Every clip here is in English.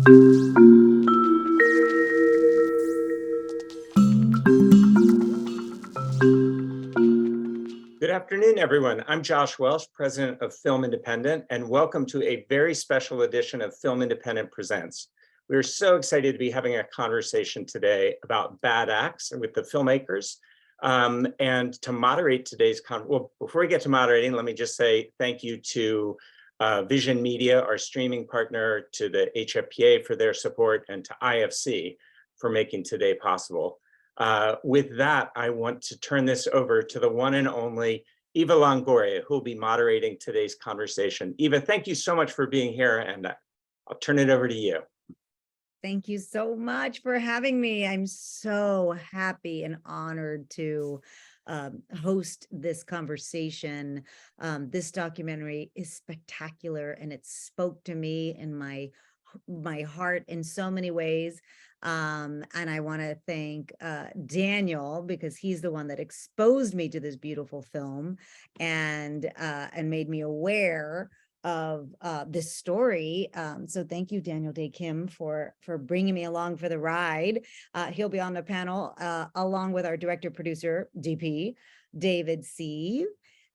Good afternoon, everyone. I'm Josh Welsh, president of Film Independent, and welcome to a very special edition of Film Independent Presents. We're so excited to be having a conversation today about bad acts with the filmmakers. And to moderate today's well, before we get to moderating, let me just say thank you to Vision Media, our streaming partner, to the HFPA for their support, and to IFC for making today possible. With that, I want to turn this over to the one and only Eva Longoria, who will be moderating today's conversation. Eva, thank you so much for being here, and I'll turn it over to you. Thank you so much for having me. I'm so happy and honored to host this conversation. This documentary is spectacular, and it spoke to me in my heart in so many ways. And I want to thank Daniel, because he's the one that exposed me to this beautiful film and made me aware of this story. So thank you, Daniel Dae Kim, for bringing me along for the ride. He'll be on the panel along with our director producer, DP, David Siev.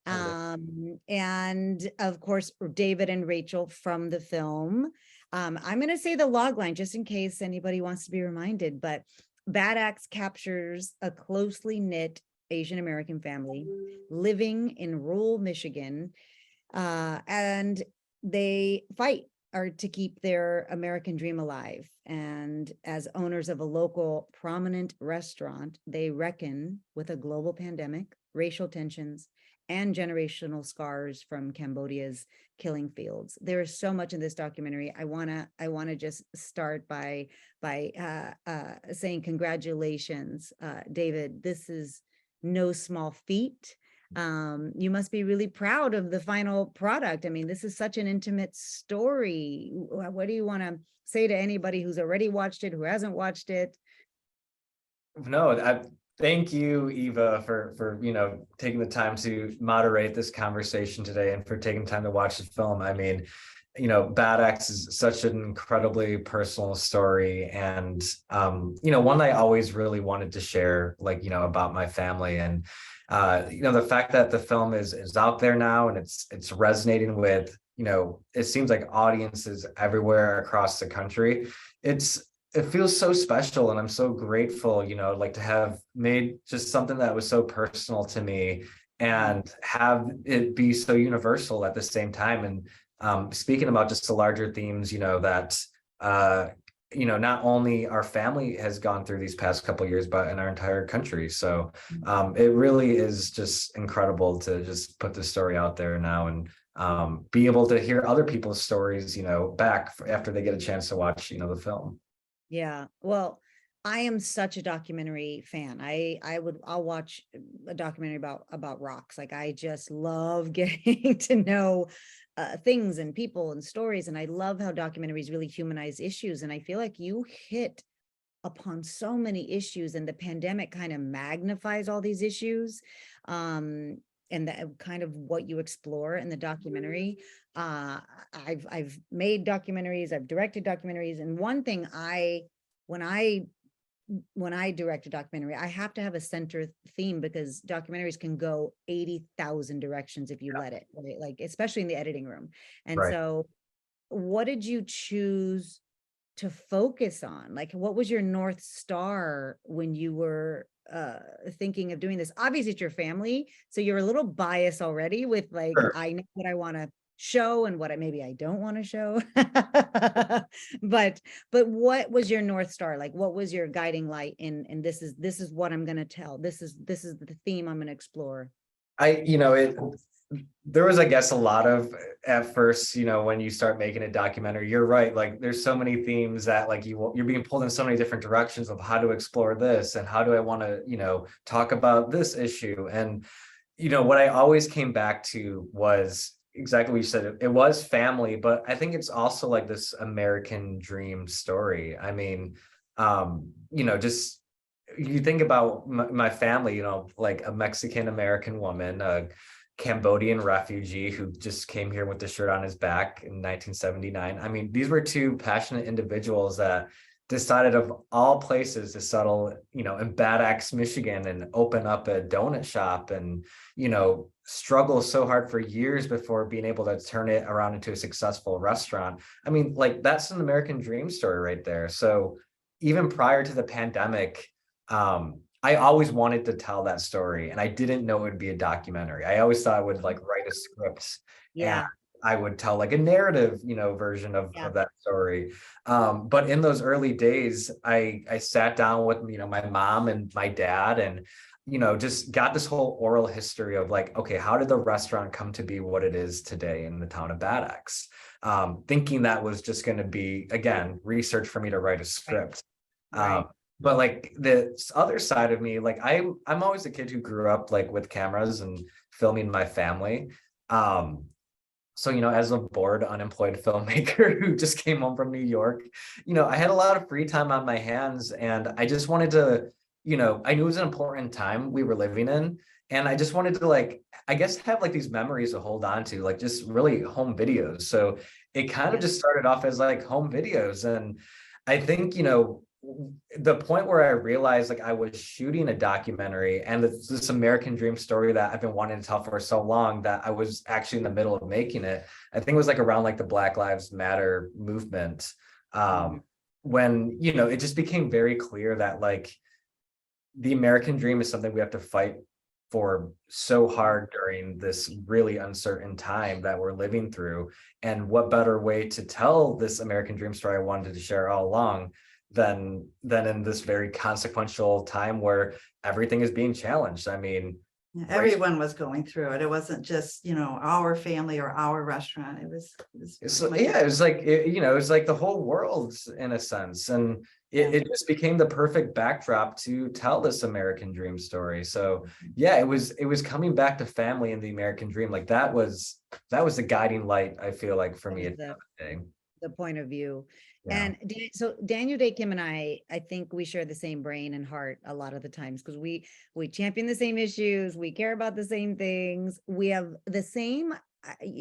And of course, David and Rachel from the film. I'm going to say the log line just in case anybody wants to be reminded, but Bad Acts captures a closely knit Asian American family living in rural Michigan, and they fight to keep their American dream alive. And as owners of a local prominent restaurant, they reckon with a global pandemic, racial tensions, and generational scars from Cambodia's killing fields. There is so much in this documentary. I wanna just start by saying congratulations, David. This is no small feat. You must be really proud of the final product. I mean, this is such an intimate story. What do you want to say to anybody who's already watched it, who hasn't watched it? No, thank you, Eva, for taking the time to moderate this conversation today and for taking time to watch the film. I mean, Bad Acts is such an incredibly personal story, and one I always really wanted to share, about my family. And the fact that the film is out there now and it's resonating with, it seems like audiences everywhere across the country. It feels so special, and I'm so grateful, to have made just something that was so personal to me and have it be so universal at the same time. And speaking about just the larger themes, that not only our family has gone through these past couple of years, but in our entire country. So it really is just incredible to just put this story out there now and be able to hear other people's stories, back after they get a chance to watch, the film. Yeah, well, I am such a documentary fan. I'll watch a documentary about rocks. Like, I just love getting to know things and people and stories. And I love how documentaries really humanize issues. And I feel like you hit upon so many issues, and the pandemic kind of magnifies all these issues. And that kind of what you explore in the documentary. I've made documentaries, I've directed documentaries, and one thing when I direct a documentary, I have to have a center theme, because documentaries can go 80,000 directions if you let it, right? Like, especially in the editing room. And Right. So what did you choose to focus on? Like, what was your North Star when you were thinking of doing this? Obviously it's your family, so you're a little biased already with like, Sure. I know what I want to show and what maybe I don't want to show. but what was your North Star? Like, what was your guiding light in this is what I'm going to tell. This is the theme I'm going to explore. There was, I guess, a lot of, at first, when you start making a documentary, you're right. Like, there's so many themes that like you're being pulled in so many different directions of how to explore this and how do I want to, talk about this issue. And, what I always came back to was exactly what you said. It was family, but I think it's also like this American dream story. I mean, just you think about my family, like a Mexican American woman, Cambodian refugee who just came here with the shirt on his back in 1979. I mean, these were two passionate individuals that decided of all places to settle, in Bad Axe, Michigan, and open up a donut shop and, struggle so hard for years before being able to turn it around into a successful restaurant. I mean, like, that's an American dream story right there. So even prior to the pandemic, I always wanted to tell that story, and I didn't know it would be a documentary. I always thought I would like write a script and I would tell like a narrative, version of that story. But in those early days, I sat down with, my mom and my dad and, just got this whole oral history of like, okay, how did the restaurant come to be what it is today in the town of Bad Axe? Thinking that was just going to be, again, research for me to write a script. Right. But like the other side of me, like I'm always a kid who grew up like with cameras and filming my family. So, as a bored, unemployed filmmaker who just came home from New York, I had a lot of free time on my hands, and I just wanted to, I knew it was an important time we were living in. And I just wanted to like, I guess, have like these memories to hold on to, like just really home videos. So it kind of just started off as like home videos. And I think, the point where I realized like I was shooting a documentary and this American dream story that I've been wanting to tell for so long that I was actually in the middle of making it. I think it was like around like the Black Lives Matter movement. When, it just became very clear that like the American dream is something we have to fight for so hard during this really uncertain time that we're living through. And what better way to tell this American dream story I wanted to share all along than in this very consequential time where everything is being challenged. I mean, everyone was going through it. It wasn't just, our family or our restaurant. It was the whole world in a sense. And it just became the perfect backdrop to tell this American dream story. So yeah, it was coming back to family and the American dream. Like that was the guiding light, I feel like, for me at the end of the day. The point of view. Yeah. And so Daniel Dae Kim and I think we share the same brain and heart a lot of the times because we champion the same issues. We care about the same things. We have the same.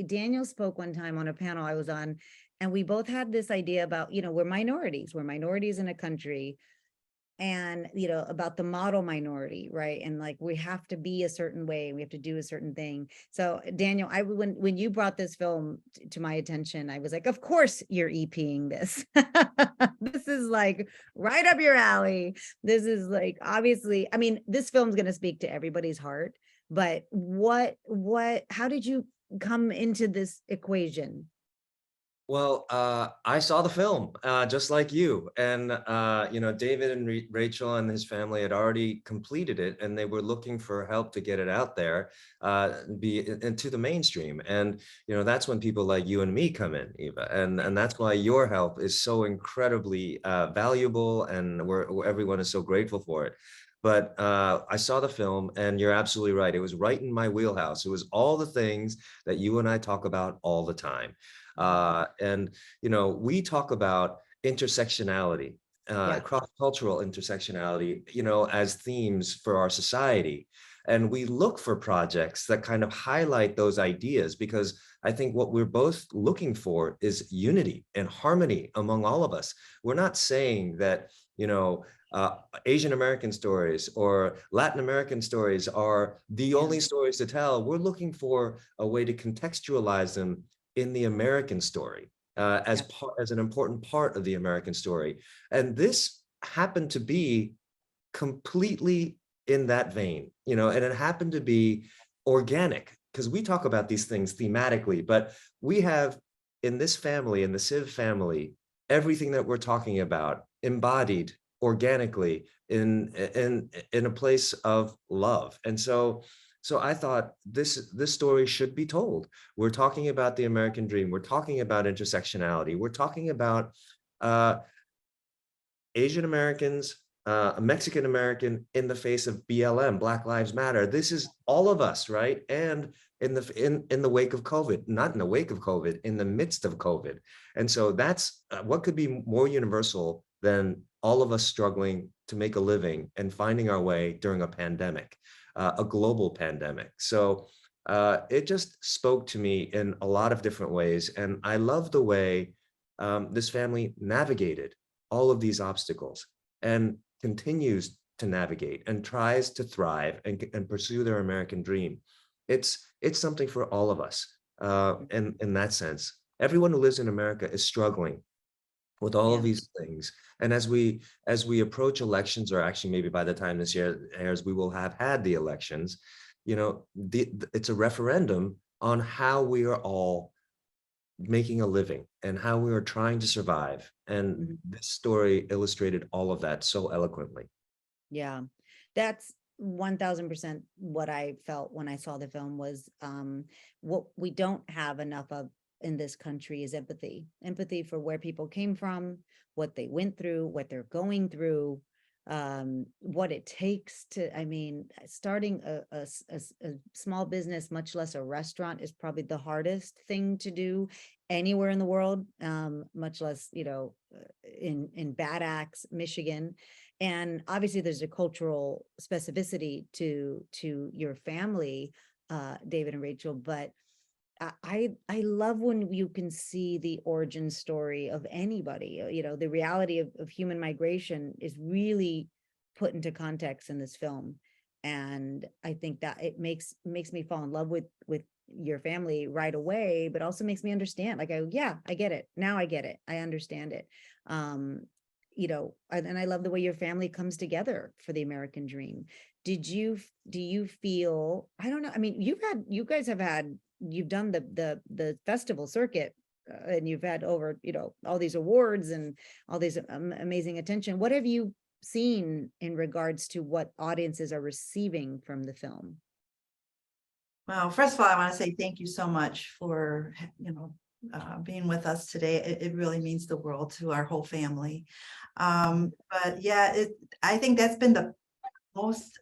Daniel spoke one time on a panel I was on, and we both had this idea about, we're minorities in a country, and, about the model minority, right? And like, we have to be a certain way, we have to do a certain thing. So Daniel, when you brought this film to my attention, I was like, of course you're EPing this. This is like right up your alley. This is like, obviously, I mean, this film's going to speak to everybody's heart, but how did you come into this equation? Well, I saw the film just like you, and David and Rachel and his family had already completed it, and they were looking for help to get it out there, into the mainstream. And that's when people like you and me come in, Eva, and that's why your help is so incredibly valuable, and everyone is so grateful for it. But I saw the film, and you're absolutely right. It was right in my wheelhouse. It was all the things that you and I talk about all the time. We talk about intersectionality, cross-cultural intersectionality, as themes for our society. And we look for projects that kind of highlight those ideas, because I think what we're both looking for is unity and harmony among all of us. We're not saying that, Asian American stories or Latin American stories are the only stories to tell. We're looking for a way to contextualize them in the American story, as an important part of the American story. And this happened to be completely in that vein, and it happened to be organic, because we talk about these things thematically, but we have in this family, in the Siev family, everything that we're talking about embodied organically in a place of love. And so I thought this story should be told. We're talking about the American dream. We're talking about intersectionality. We're talking about Asian Americans, Mexican American in the face of BLM, Black Lives Matter. This is all of us, right? And in the wake of COVID, not in the wake of COVID, in the midst of COVID. And so that's what could be more universal than all of us struggling to make a living and finding our way during a pandemic. A global pandemic. So it just spoke to me in a lot of different ways. And I love the way this family navigated all of these obstacles and continues to navigate and tries to thrive and pursue their American dream. It's something for all of us. In that sense, everyone who lives in America is struggling with all of these things. And as we approach elections, or actually maybe by the time this year airs, we will have had the elections, you know, it's a referendum on how we are all making a living and how we are trying to survive. And this story illustrated all of that so eloquently. Yeah, that's 1000% what I felt when I saw the film was what we don't have enough of in this country is empathy for where people came from, what they went through, what they're going through, what it takes to, I mean, starting a small business, much less a restaurant, is probably the hardest thing to do anywhere in the world, much less, you know, in Bad Axe, Michigan. And obviously there's a cultural specificity to your family, David and Rachel, but I love when you can see the origin story of anybody. You know, the reality of human migration is really put into context in this film. And I think that it makes me fall in love with your family right away, but also makes me understand, like, yeah, I get it. Now I get it. I understand it. You know, and I love the way your family comes together for the American dream. Do you feel, I don't know, I mean, you've done the festival circuit, and you've had over, you know, all these awards and all these amazing attention. What have you seen in regards to what audiences are receiving from the film? Well, first of all, I want to say thank you so much for, you know, being with us today. It really means the world to our whole family. But yeah, I think that's been the most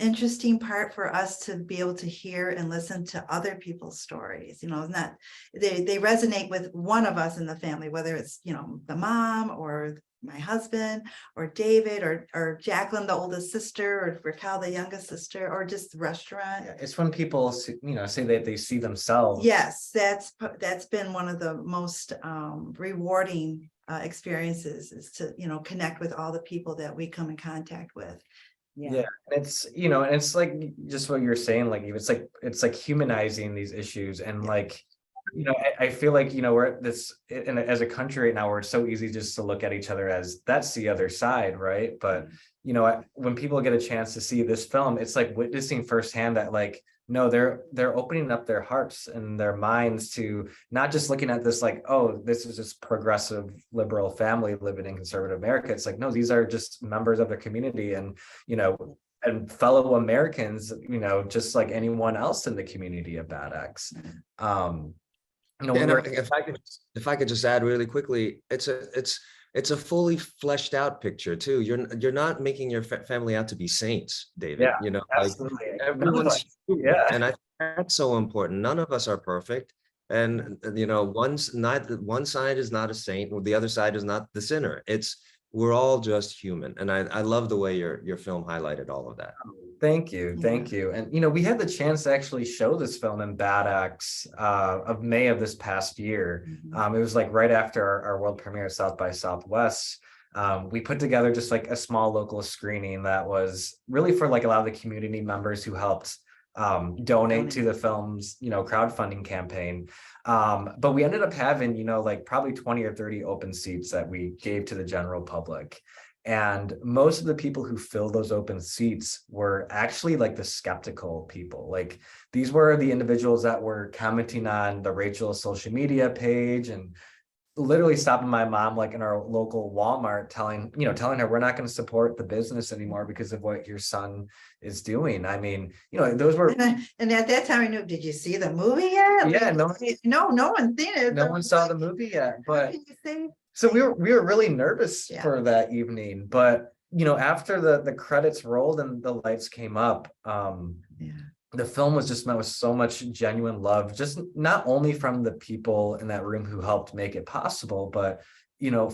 interesting part for us, to be able to hear and listen to other people's stories. You know, not they resonate with one of us in the family, whether it's, you know, the mom or my husband or David or Jacqueline, the oldest sister, or Raquel, the youngest sister, or just the restaurant. Yeah, it's when people, you know, say that they see themselves. Yes, that's been one of the most rewarding experiences, is to, you know, connect with all the people that we come in contact with. Yeah, and it's, you know, and it's like just what you're saying, like it's like humanizing these issues. And like, you know, I feel like, you know, we're at this as a country right now where it's so easy just to look at each other as that's the other side, right? But you know, when people get a chance to see this film, it's like witnessing firsthand that, like, no, they're opening up their hearts and their minds to not just looking at this like, oh, this is just progressive liberal family living in conservative America. It's like, no, these are just members of the community, and, you know, and fellow Americans, you know, just like anyone else in the community of Bad Axe. You know, and if I could just add really quickly, it's a fully fleshed out picture too. You're not making your family out to be saints, David. Yeah, you know, absolutely. like everyone's, and I think that's so important. None of us are perfect, and you know, one side is not a saint, or the other side is not the sinner. We're all just human, and I love the way your film highlighted all of that. Thank you. And, you know, we had the chance to actually show this film in Bad Axe of May of this past year. It was like right after our world premiere at South by Southwest. We put together just like a small local screening that was really for like a lot of the community members who helped donate to the film's, you know, crowdfunding campaign. But we ended up having, you know, like probably 20 or 30 open seats that we gave to the general public. And most of the people who filled those open seats were actually like the skeptical people. Like, these were the individuals that were commenting on the Rachel social media page and literally stopping my mom like in our local Walmart, telling her we're not going to support the business anymore because of what your son is doing. I mean, you know, those were, and at that time I knew, did you see the movie yet? Yeah, no one's seen it. No one saw the movie yet, but so we were really nervous for that evening. But you know, after the credits rolled and the lights came up, you the film was just met with so much genuine love, just not only from the people in that room who helped make it possible, but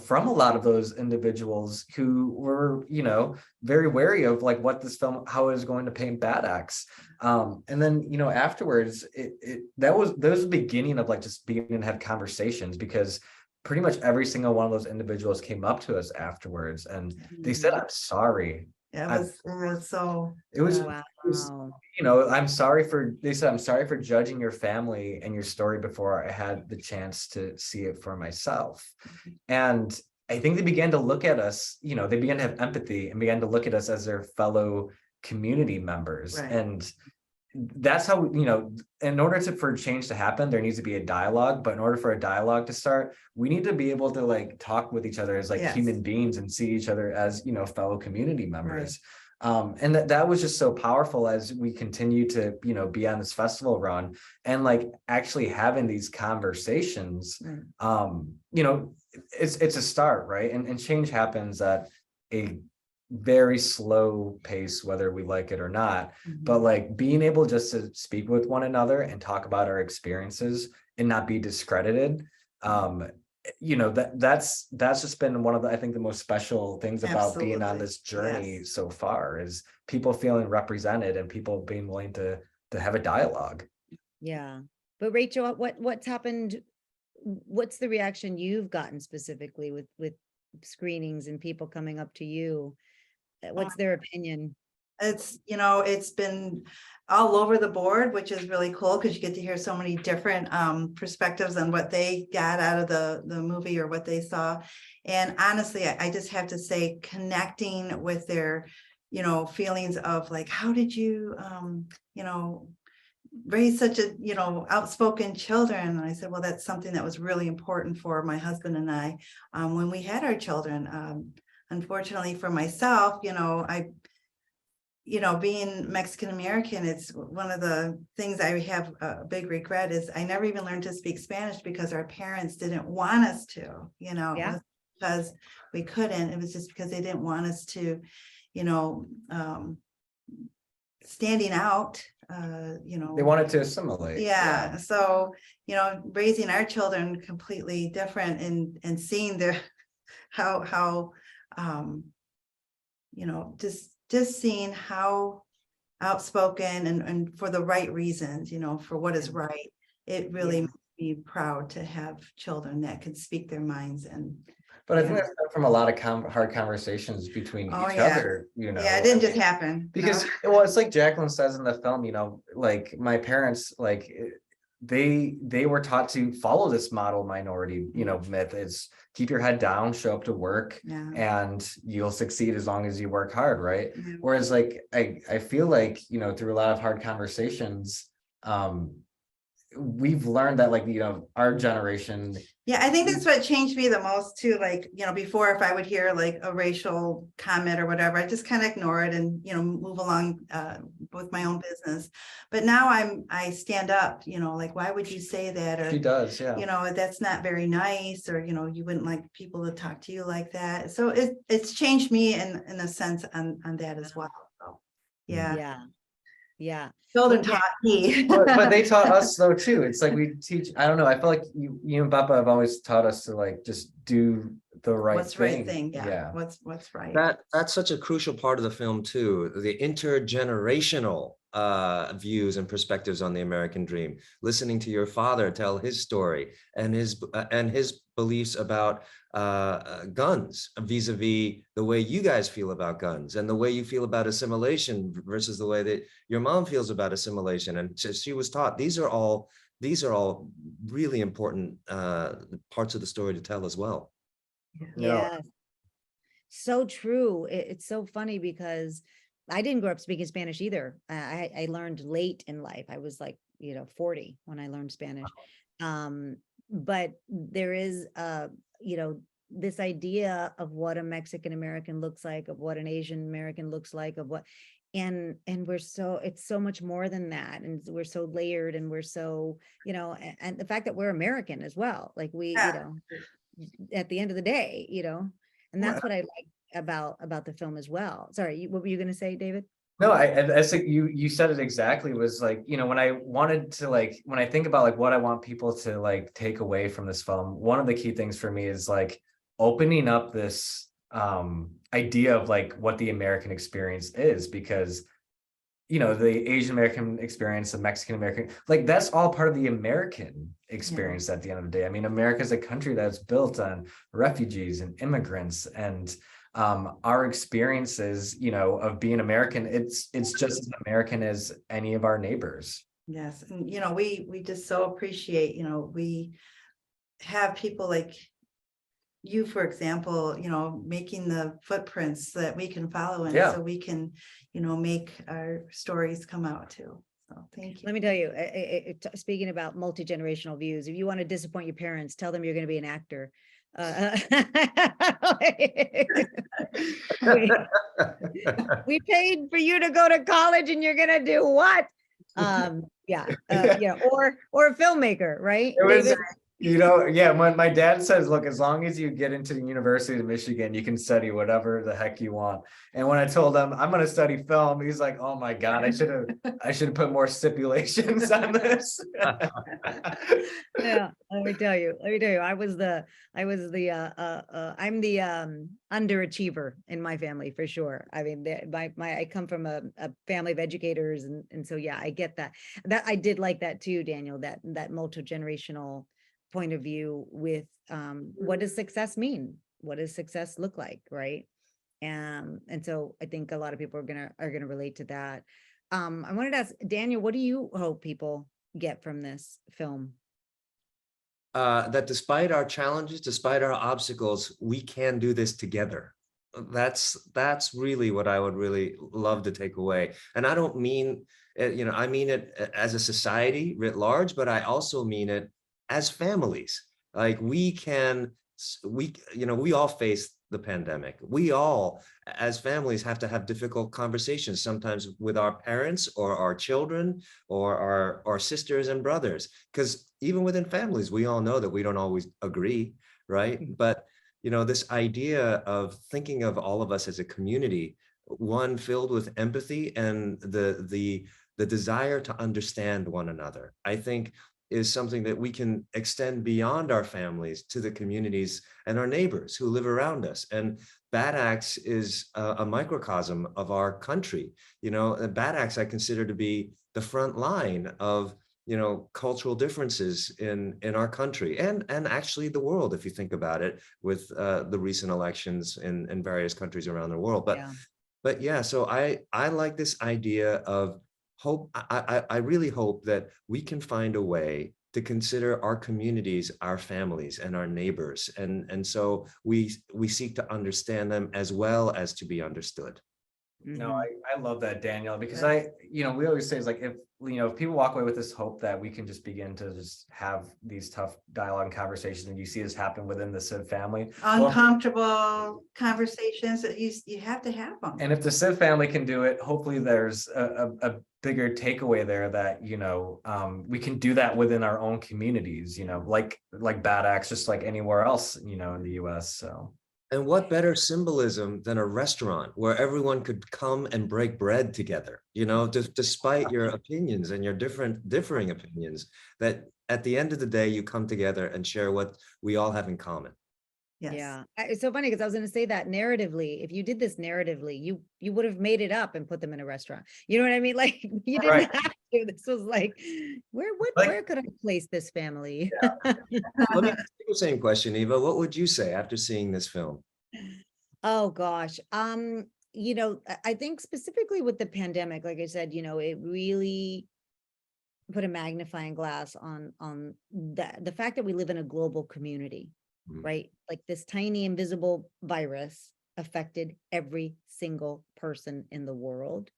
from a lot of those individuals who were, very wary of like what this film, how it was going to paint Bad Axe. And then, afterwards, that was the beginning of like just being and have conversations, because pretty much every single one of those individuals came up to us afterwards and they said, "I'm sorry." It was so. It was, Wow. I'm sorry for, they said, "I'm sorry for judging your family and your story before I had the chance to see it for myself." And I think they began to look at us, they began to have empathy and began to look at us as their fellow community members. Right. And that's how, in order for change to happen, there needs to be a dialogue. But in order for a dialogue to start, we need to be able to like talk with each other as like Yes. human beings and see each other as, fellow community members. And that was just so powerful as we continue to, be on this festival run and like actually having these conversations. It's a start, right? And change happens at a very slow pace, whether we like it or not. But like being able just to speak with one another and talk about our experiences and not be discredited, that's just been one of the, I think, the most special things about being on this journey so far, is people feeling represented and people being willing to have a dialogue. Yeah. But Rachel, what's happened? What's the reaction you've gotten specifically with screenings and people coming up to you? What's their opinion? It's been all over the board, which is really cool because you get to hear so many different perspectives on what they got out of the movie or what they saw. And honestly, I just have to say, connecting with their feelings of like, how did you raise such a outspoken children? And I said, well, that's something that was really important for my husband and I when we had our children. Unfortunately for myself, being Mexican American, it's one of the things I have a big regret is I never even learned to speak Spanish because our parents didn't want us to, It was because we couldn't. It was just because they didn't want us to, standing out, They wanted to assimilate. Yeah. So, raising our children completely different and seeing their how just seeing how outspoken and for the right reasons, for what is right. It really makes me proud to have children that can speak their minds. But I think that's come from a lot of hard conversations between each other, Yeah, it didn't just happen. Because, well, it's like Jacqueline says in the film, like my parents, like they were taught to follow this model minority, myth. Is keep your head down, show up to work, and you'll succeed as long as you work hard, right? Whereas like I feel like, through a lot of hard conversations, we've learned that like, our generation. Yeah, I think that's what changed me the most too. Like, before, if I would hear like a racial comment or whatever, I just kind of ignore it and, move along with my own business. But now I stand up, like, why would you say that? Or She does, yeah. That's not very nice, or, you wouldn't like people to talk to you like that. So it's changed me in a sense on that as well. So, Yeah. Children taught me. but they taught us though too. It's like we teach, I don't know, I feel like you and Papa have always taught us to like just do the right thing. Yeah. What's right. That's such a crucial part of the film too, the intergenerational views and perspectives on the American dream. Listening to your father tell his story and his beliefs about guns vis-a-vis the way you guys feel about guns, and the way you feel about assimilation versus the way that your mom feels about assimilation. And she was taught these are all really important parts of the story to tell as well. Yeah. So true. It's so funny because I didn't grow up speaking Spanish either. I learned late in life. I was like, 40 when I learned Spanish. But there is, this idea of what a Mexican American looks like, of what an Asian American looks like, of what, and it's so much more than that. And we're so layered, and we're so, and the fact that we're American as well, like we, at the end of the day, and that's what I like about the film as well. Sorry, what were you going to say, David? No, I think you said it exactly. Was like, when I wanted to when I think about what I want people to take away from this film, one of the key things for me is opening up this idea of what the American experience is, because the Asian American experience, the Mexican American, that's all part of the American experience at the end of the day. I mean, America is a country that's built on refugees and immigrants, and our experiences, of being American, it's just as American as any of our neighbors. Yes, and we just so appreciate, we have people like you, for example, making the footprints that we can follow in, so we can, make our stories come out too. So thank you. Let me tell you, speaking about multi-generational views, if you want to disappoint your parents, tell them you're going to be an actor. We paid for you to go to college and you're going to do what? Or a filmmaker, right? It was, David? when my dad says, look, as long as you get into the University of Michigan, you can study whatever the heck you want. And when I told him I'm going to study film, he's like, oh my God, I should have put more stipulations on this. Yeah, let me tell you, I'm the underachiever in my family for sure. I mean, I come from a family of educators, and so yeah, I get that. I did like that too, Daniel, that multi-generational point of view with what does success mean? What does success look like, right? And so I think a lot of people are gonna relate to that. I wanted to ask Daniel, what do you hope people get from this film? That despite our challenges, despite our obstacles, we can do this together. That's really what I would really love to take away. And I don't mean, I mean it as a society writ large, but I also mean it as families. Like we all face the pandemic. We all, as families, have to have difficult conversations, sometimes with our parents or our children or our sisters and brothers, because even within families, we all know that we don't always agree, right? But this idea of thinking of all of us as a community, one filled with empathy and the desire to understand one another, I think is something that we can extend beyond our families to the communities and our neighbors who live around us. And Bad Axe is a microcosm of our country. Bad Axe I consider to be the front line of cultural differences in our country and actually the world, if you think about it, with the recent elections in various countries around the world. But yeah, so I like this idea of hope. I really hope that we can find a way to consider our communities, our families, and our neighbors, and so we seek to understand them as well as to be understood. No, I love that, Daniel, because we always say is if people walk away with this hope that we can just begin to just have these tough dialogue and conversations, and you see this happen within the Siev family. Uncomfortable conversations that you have to have them. And if the Siev family can do it, hopefully there's a bigger takeaway there that, we can do that within our own communities, like Bad Axe, just like anywhere else, in the US. So. And what better symbolism than a restaurant where everyone could come and break bread together, despite your opinions and your differing opinions, that at the end of the day, you come together and share what we all have in common. Yes. Yeah, it's so funny because I was going to say that narratively, if you did this narratively, you would have made it up and put them in a restaurant. You know what I mean? Like you didn't have to. This was like, where could I place this family? Yeah. Let me ask you the same question, Eva. What would you say after seeing this film? Oh gosh, I think specifically with the pandemic, like I said, it really put a magnifying glass on the fact that we live in a global community. Right? Like this tiny invisible virus affected every single person in the world.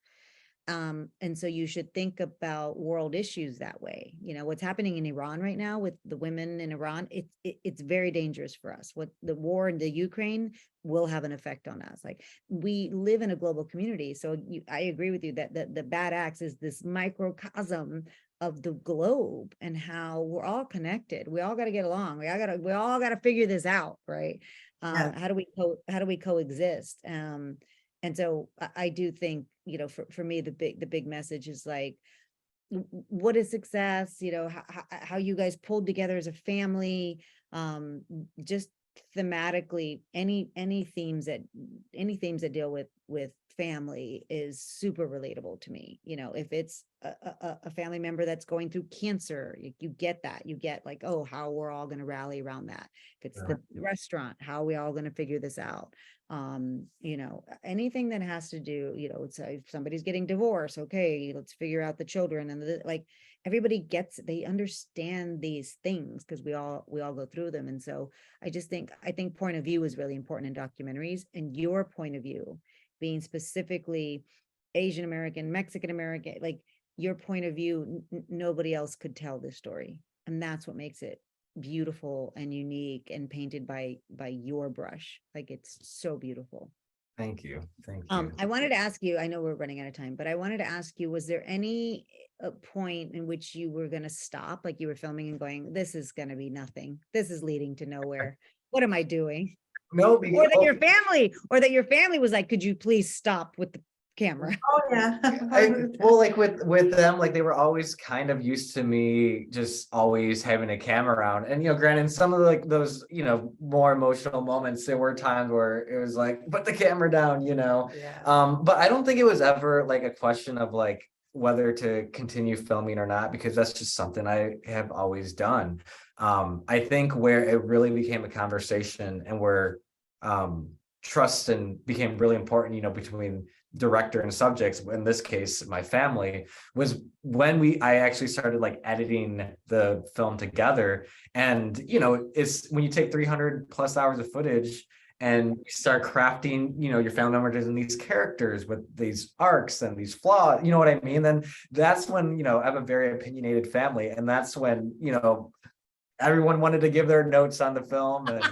And so you should think about world issues that way. What's happening in Iran right now with the women in Iran, it's very dangerous for us. What the war in the Ukraine will have an effect on us. Like we live in a global community. So I agree with you that the Bad Axe is this microcosm of the globe and how we're all connected. We all got to get along. We all got to figure this out, right? How do we coexist? And so I do think you know, for me, the big message is like, what is success, you know, how you guys pulled together as a family, just thematically, any themes that deal with family is super relatable to me. You know, if it's a family member that's going through cancer, you get that, you get like, oh, how we're all going to rally around that. If it's the restaurant, how are we all going to figure this out? You know, anything that has to do, you know, it's if somebody's getting divorced, okay, let's figure out the children, and like everybody gets, they understand these things because we all go through them. And so I think point of view is really important in documentaries, and your point of view being specifically Asian American, Mexican American, like your point of view, nobody else could tell this story. And that's what makes it beautiful and unique and painted by your brush. Like it's so beautiful. Thank you. Thank you. I wanted to ask you, I know we're running out of time, but I wanted to ask you, was there any point in which you were going to stop, like you were filming and going, this is going to be nothing, this is leading to nowhere, what am I doing? No, Or that your family was like, could you please stop with the camera? Oh, yeah. Well, like with them, like they were always kind of used to me just always having a camera around. And, you know, granted, some of like those, you know, more emotional moments, there were times where it was like, put the camera down, you know. Yeah. But I don't think it was ever like a question of like whether to continue filming or not, because that's just something I have always done. I think where it really became a conversation and where trust and became really important, you know, between director and subjects, in this case my family, was when I actually started like editing the film together. And you know, it's when you take 300 plus hours of footage and you start crafting, you know, your family members and these characters with these arcs and these flaws, you know what I mean, then that's when, you know, I have a very opinionated family, and that's when, you know, everyone wanted to give their notes on the film. And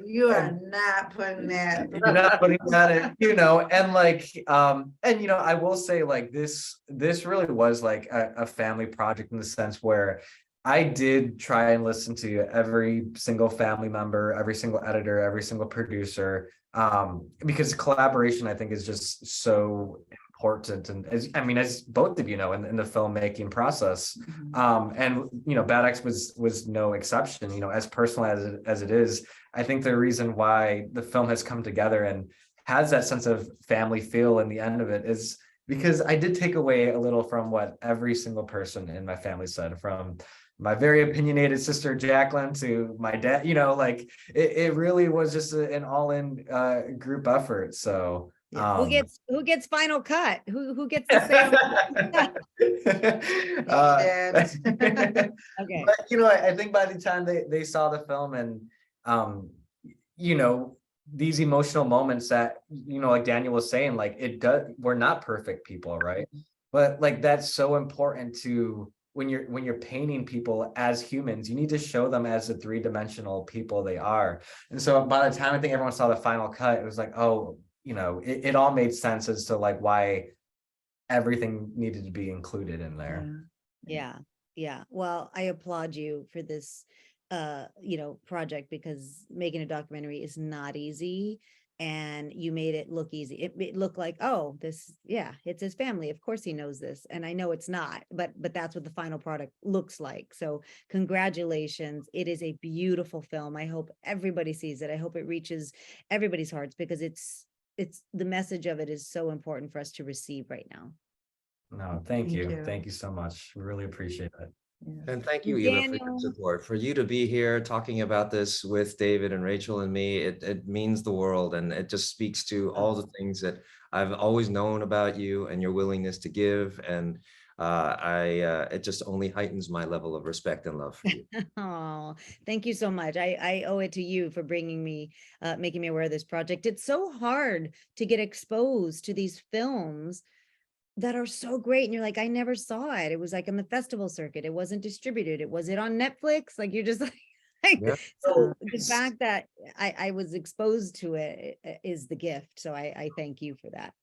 You are not putting that. you're not putting that in, you know, and like and you know, I will say like this really was like a family project in the sense where I did try and listen to every single family member, every single editor, every single producer, because collaboration I think is just so important. And as both of you know, in the filmmaking process, and you know, Bad X was no exception. You know, as personal as it is, I think the reason why the film has come together and has that sense of family feel in the end of it is because I did take away a little from what every single person in my family said, from my very opinionated sister Jacqueline to my dad. You know, like it really was just an all-in group effort. So who gets final cut? Who gets to say? Okay. But you know, I think by the time they saw the film and you know, these emotional moments that, you know, like Daniel was saying, like we're not perfect people, right? But like that's so important to when you're painting people as humans, you need to show them as the three-dimensional people they are. And so by the time I think everyone saw the final cut, it was like, oh, you know, it all made sense as to like why everything needed to be included in there. Yeah. Well, I applaud you for this, you know, project, because making a documentary is not easy, and you made it look easy. It looked like, oh, this, yeah, it's his family. Of course he knows this. And I know it's not, but that's what the final product looks like. So congratulations. It is a beautiful film. I hope everybody sees it. I hope it reaches everybody's hearts, because it's the message of it is so important for us to receive right now. No, thank you. Thank you so much. We really appreciate it. Yeah. And thank you, Eva, for your support. For you to be here talking about this with David and Rachel and me, it means the world. And it just speaks to all the things that I've always known about you and your willingness to give. And it just only heightens my level of respect and love for you. Oh, thank you so much. I owe it to you for bringing me, making me aware of this project. It's so hard to get exposed to these films that are so great. And you're like, I never saw it. It was like on the festival circuit. It wasn't distributed. Was it on Netflix? Like, you're just like, Yeah. so the fact that I was exposed to it is the gift. So I thank you for that.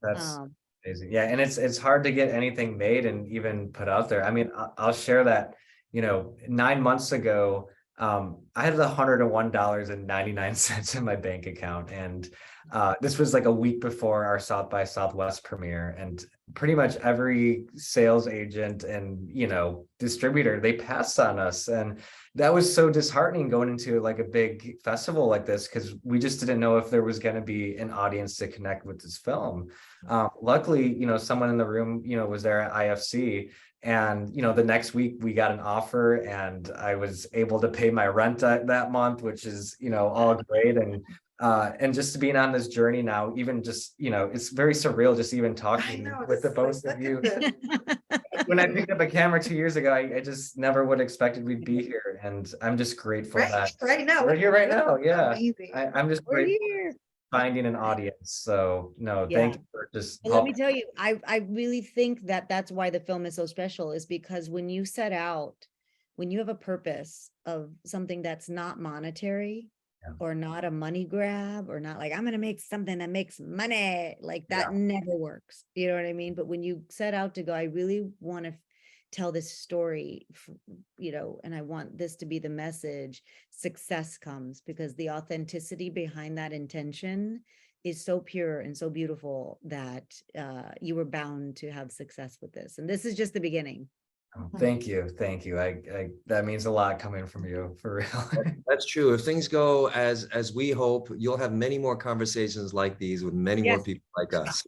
That's amazing. Yeah. And it's hard to get anything made and even put out there. I mean, I'll share that, you know, 9 months ago, I had $101.99 in my bank account, and this was like a week before our South by Southwest premiere, and pretty much every sales agent and distributor, they passed on us, and that was so disheartening going into like a big festival like this, because we just didn't know if there was going to be an audience to connect with this film. Luckily, someone in the room was there at IFC, and the next week we got an offer, and I was able to pay my rent that month, which is all great. And just being on this journey now, even just it's very surreal just even talking with the both of you. When I picked up a camera 2 years ago, I just never would have expected we'd be here, and I'm just grateful that Right now. we're here right now. Yeah, Amazing. I'm just We're grateful here. finding an audience. So no, Yeah. thank you for just And let me tell you, I really think that that's why the film is so special, is because when you set out, when you have a purpose of something that's not monetary, Yeah. or not a money grab, or not like, I'm going to make something that makes money, like that never works. You know what I mean? But when you set out to go, I really want to tell this story, and I want this to be the message, success comes, because the authenticity behind that intention is so pure and so beautiful that you were bound to have success with this. And this is just the beginning. Oh, thank you. I that means a lot coming from you, for real. That's true. If things go as we hope, you'll have many more conversations like these with many more Yes. people like us.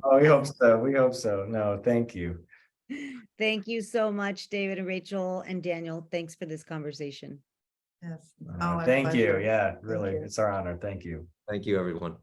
Oh, we hope so. We hope so. No, thank you. Thank you so much, David and Rachel and Daniel. Thanks for this conversation. Yes. Thank you. Yeah, Thank really, you. it's our honor. Thank you. Thank you, everyone.